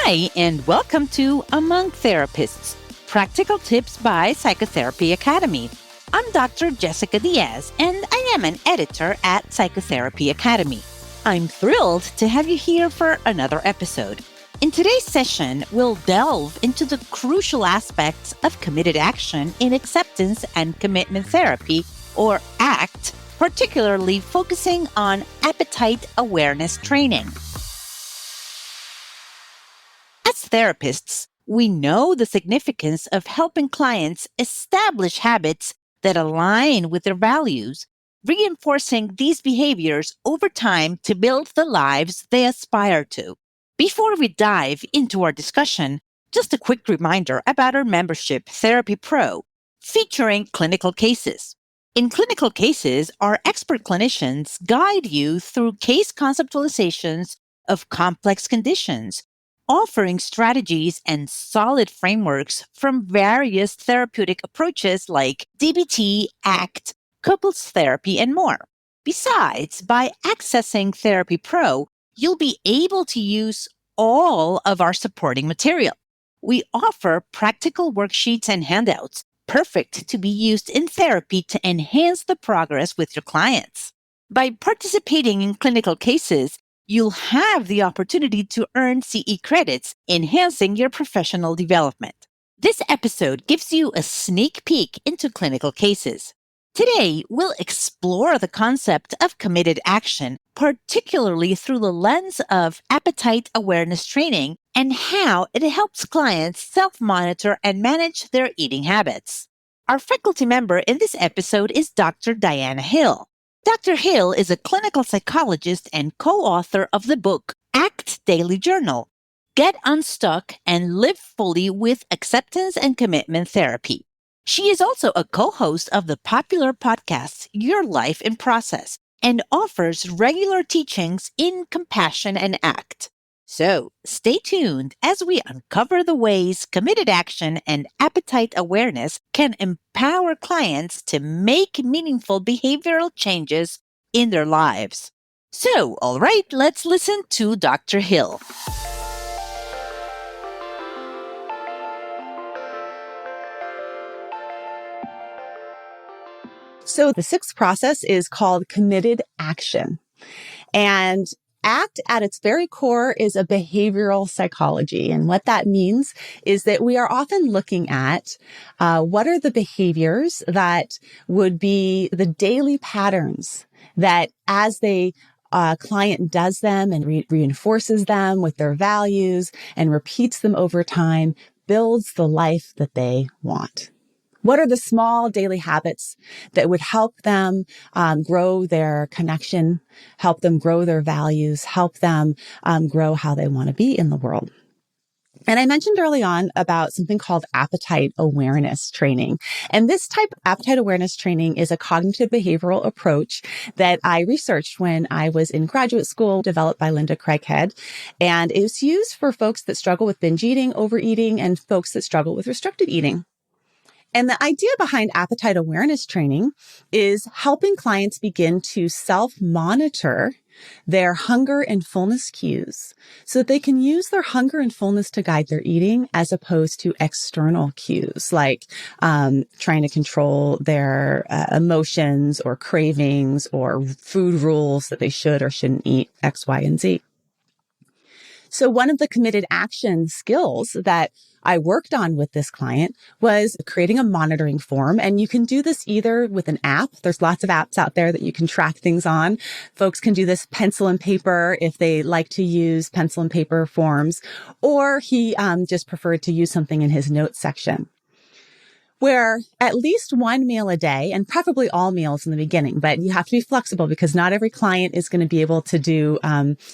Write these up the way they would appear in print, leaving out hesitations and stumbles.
Hi, and welcome to Among Therapists, Practical Tips by Psychotherapy Academy. I'm Dr. Jessica Díaz, and I am an editor at Psychotherapy Academy. I'm thrilled to have you here for another episode. In today's session, we'll delve into the crucial aspects of committed action in acceptance and commitment therapy, or ACT, particularly focusing on appetite awareness training. As therapists, we know the significance of helping clients establish habits that align with their values, reinforcing these behaviors over time to build the lives they aspire to. Before we dive into our discussion, just a quick reminder about our membership, Therapy Pro, featuring clinical cases. In clinical cases, our expert clinicians guide you through case conceptualizations of complex conditions, offering strategies and solid frameworks from various therapeutic approaches like DBT, ACT, couples therapy, and more. Besides, by accessing Therapy Pro, you'll be able to use all of our supporting material. We offer practical worksheets and handouts, perfect to be used in therapy to enhance the progress with your clients. By participating in clinical cases, you'll have the opportunity to earn CE credits, enhancing your professional development. This episode gives you a sneak peek into clinical cases. Today, we'll explore the concept of committed action, particularly through the lens of appetite awareness training and how it helps clients self-monitor and manage their eating habits. Our faculty member in this episode is Dr. Diana Hill. Dr. Hill is a clinical psychologist and co-author of the book ACT Daily Journal, Get Unstuck and Live Fully with Acceptance and Commitment Therapy. She is also a co-host of the popular podcast Your Life in Process and offers regular teachings in compassion and ACT. So stay tuned as we uncover the ways committed action and appetite awareness can empower clients to make meaningful behavioral changes in their lives. So, all right, let's listen to Dr. Hill. So the sixth process is called committed action. And ACT at its very core is a behavioral psychology. And what that means is that we are often looking at what are the behaviors that would be the daily patterns that as they client does them and reinforces them with their values and repeats them over time, builds the life that they want. What are the small daily habits that would help them grow their connection, help them grow their values, help them grow how they want to be in the world? And I mentioned early on about something called appetite awareness training. And this type of appetite awareness training is a cognitive behavioral approach that I researched when I was in graduate school, developed by Linda Craighead. And it was used for folks that struggle with binge eating, overeating, and folks that struggle with restricted eating. And the idea behind appetite awareness training is helping clients begin to self-monitor their hunger and fullness cues so that they can use their hunger and fullness to guide their eating as opposed to external cues like trying to control their emotions or cravings or food rules that they should or shouldn't eat X, Y, and Z. So one of the committed action skills that I worked on with this client was creating a monitoring form. And you can do this either with an app. There's lots of apps out there that you can track things on. Folks can do this pencil and paper if they like to use pencil and paper forms, or he just preferred to use something in his notes section, where at least one meal a day, and preferably all meals in the beginning, but you have to be flexible because not every client is going to be able to do,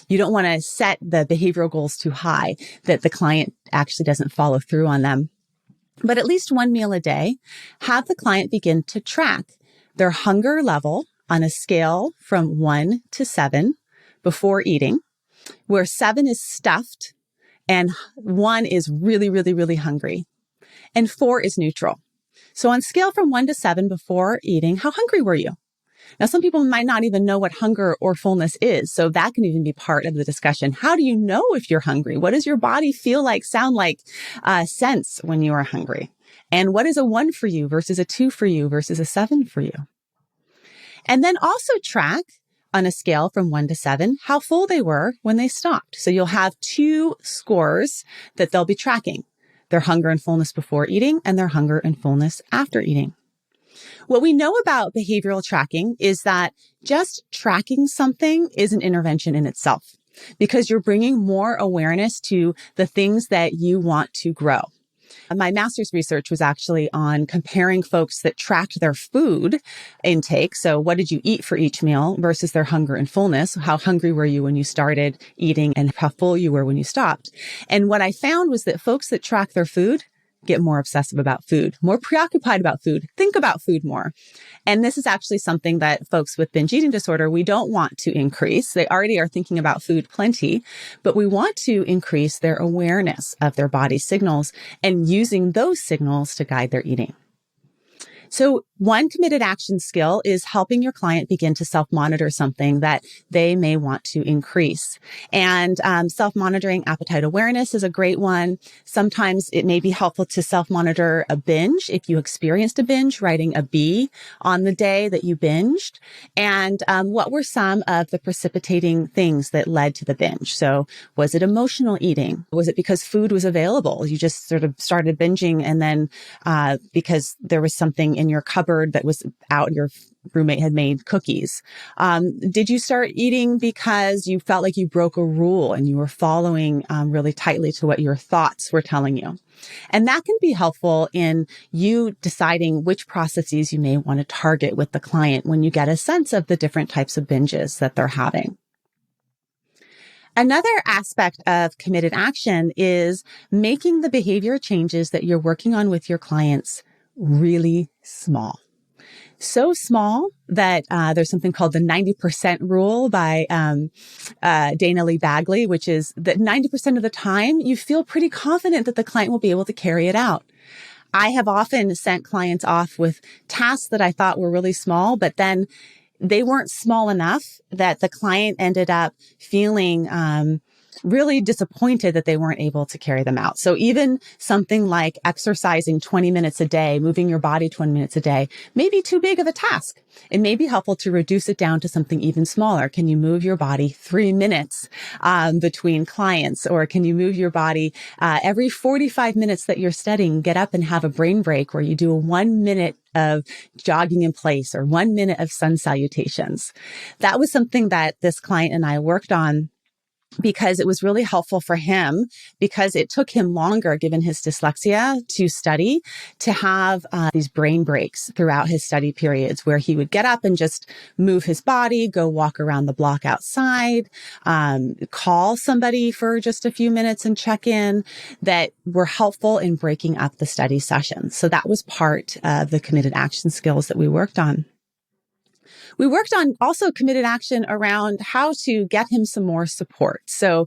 you don't want to set the behavioral goals too high that the client actually doesn't follow through on them. But at least one meal a day, have the client begin to track their hunger level on a scale from 1 to 7 before eating, where 7 is stuffed and 1 is really, really, really hungry, and 4 is neutral. So on scale from 1 to 7 before eating, how hungry were you? Now, some people might not even know what hunger or fullness is. So that can even be part of the discussion. How do you know if you're hungry? What does your body feel like, sound like, sense when you are hungry? And what is a 1 for you versus a 2 for you versus a 7 for you? And then also track on a scale from 1 to 7, how full they were when they stopped. So you'll have 2 scores that they'll be tracking: their hunger and fullness before eating and their hunger and fullness after eating. What we know about behavioral tracking is that just tracking something is an intervention in itself, because you're bringing more awareness to the things that you want to grow. My master's research was actually on comparing folks that tracked their food intake. So what did you eat for each meal versus their hunger and fullness? How hungry were you when you started eating and how full you were when you stopped? And what I found was that folks that track their food get more obsessive about food, more preoccupied about food, think about food more. And this is actually something that folks with binge eating disorder, we don't want to increase. They already are thinking about food plenty, but we want to increase their awareness of their body signals and using those signals to guide their eating. So one committed action skill is helping your client begin to self-monitor something that they may want to increase. And self-monitoring appetite awareness is a great one. Sometimes it may be helpful to self-monitor a binge. If you experienced a binge, writing a B on the day that you binged. And what were some of the precipitating things that led to the binge? So was it emotional eating? Was it because food was available? You just sort of started binging and then because there was something in your cupboard that was out, your roommate had made cookies. Did you start eating because you felt like you broke a rule and you were following really tightly to what your thoughts were telling you? And that can be helpful in you deciding which processes you may want to target with the client when you get a sense of the different types of binges that they're having. Another aspect of committed action is making the behavior changes that you're working on with your clients really small. So small that there's something called the 90% rule by Dana Lee Bagley, which is that 90% of the time you feel pretty confident that the client will be able to carry it out. I have often sent clients off with tasks that I thought were really small, but then they weren't small enough that the client ended up feeling really disappointed that they weren't able to carry them out. So even something like exercising 20 minutes a day, moving your body 20 minutes a day, may be too big of a task. It may be helpful to reduce it down to something even smaller. Can you move your body 3 minutes between clients? Or can you move your body every 45 minutes that you're studying, get up and have a brain break where you do a 1 minute of jogging in place or 1 minute of sun salutations? That was something that this client and I worked on because it was really helpful for him, because it took him longer, given his dyslexia, to study, to have these brain breaks throughout his study periods where he would get up and just move his body, go walk around the block outside, call somebody for just a few minutes and check in, that were helpful in breaking up the study session. So that was part of the committed action skills that we worked on. We worked on also committed action around how to get him some more support. So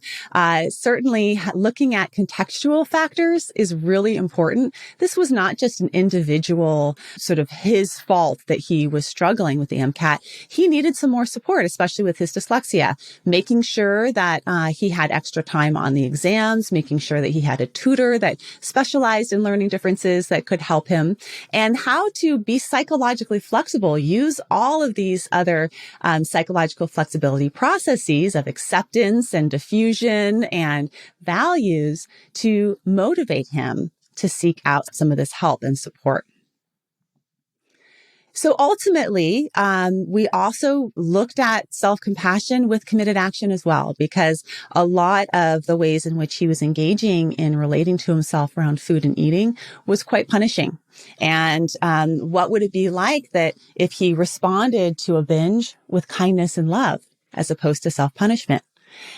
certainly looking at contextual factors is really important. This was not just an individual sort of his fault that he was struggling with the MCAT. He needed some more support, especially with his dyslexia, making sure that he had extra time on the exams, making sure that he had a tutor that specialized in learning differences that could help him, and how to be psychologically flexible, use all of these other psychological flexibility processes of acceptance and diffusion and values to motivate him to seek out some of this help and support. So ultimately, we also looked at self-compassion with committed action as well, because a lot of the ways in which he was engaging in relating to himself around food and eating was quite punishing. And what would it be like that if he responded to a binge with kindness and love as opposed to self-punishment?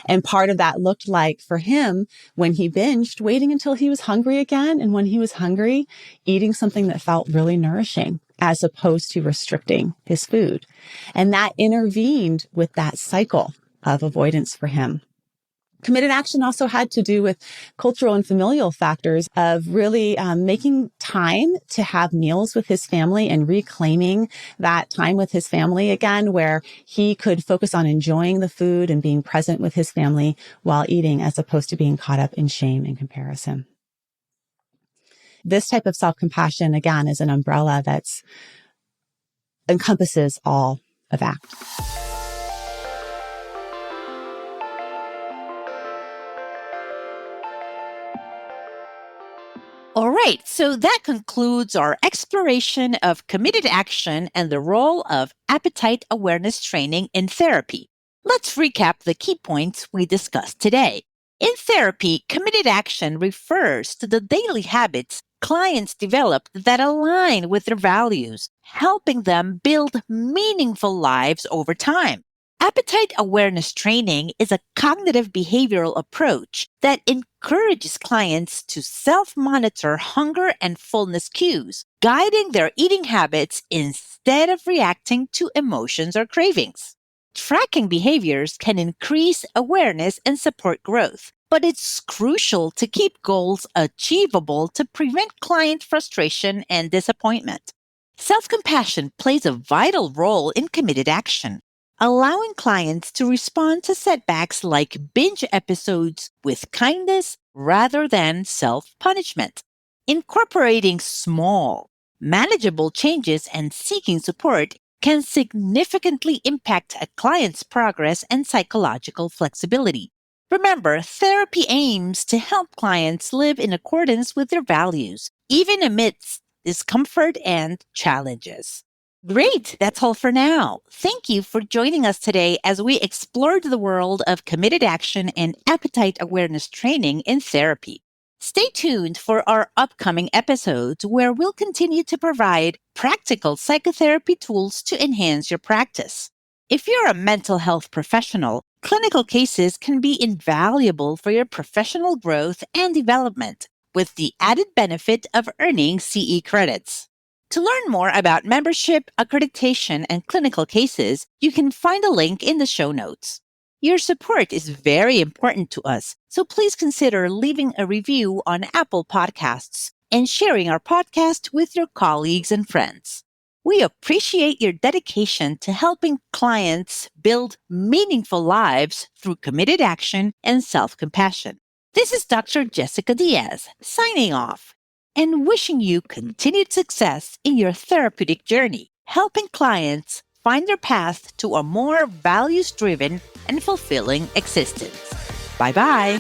And part of that looked like for him, when he binged, waiting until he was hungry again. And when he was hungry, eating something that felt really nourishing as opposed to restricting his food. And that intervened with that cycle of avoidance for him. Committed action also had to do with cultural and familial factors of really making time to have meals with his family and reclaiming that time with his family again, where he could focus on enjoying the food and being present with his family while eating, as opposed to being caught up in shame and comparison. This type of self-compassion, again, is an umbrella that's encompasses all of ACT. All right, so that concludes our exploration of committed action and the role of appetite awareness training in therapy. Let's recap the key points we discussed today. In therapy, committed action refers to the daily habits clients develop that align with their values, helping them build meaningful lives over time. Appetite awareness training is a cognitive behavioral approach that encourages clients to self-monitor hunger and fullness cues, guiding their eating habits instead of reacting to emotions or cravings. Tracking behaviors can increase awareness and support growth, but it's crucial to keep goals achievable to prevent client frustration and disappointment. Self-compassion plays a vital role in committed action, allowing clients to respond to setbacks like binge episodes with kindness rather than self-punishment. Incorporating small, manageable changes and seeking support can significantly impact a client's progress and psychological flexibility. Remember, therapy aims to help clients live in accordance with their values, even amidst discomfort and challenges. Great, that's all for now. Thank you for joining us today as we explored the world of committed action and appetite awareness training in therapy. Stay tuned for our upcoming episodes where we'll continue to provide practical psychotherapy tools to enhance your practice. If you're a mental health professional, clinical cases can be invaluable for your professional growth and development, with the added benefit of earning CE credits. To learn more about membership, accreditation, and clinical cases, you can find a link in the show notes. Your support is very important to us, so please consider leaving a review on Apple Podcasts and sharing our podcast with your colleagues and friends. We appreciate your dedication to helping clients build meaningful lives through committed action and self-compassion. This is Dr. Jessica Díaz signing off and wishing you continued success in your therapeutic journey, helping clients find their path to a more values-driven and fulfilling existence. Bye-bye.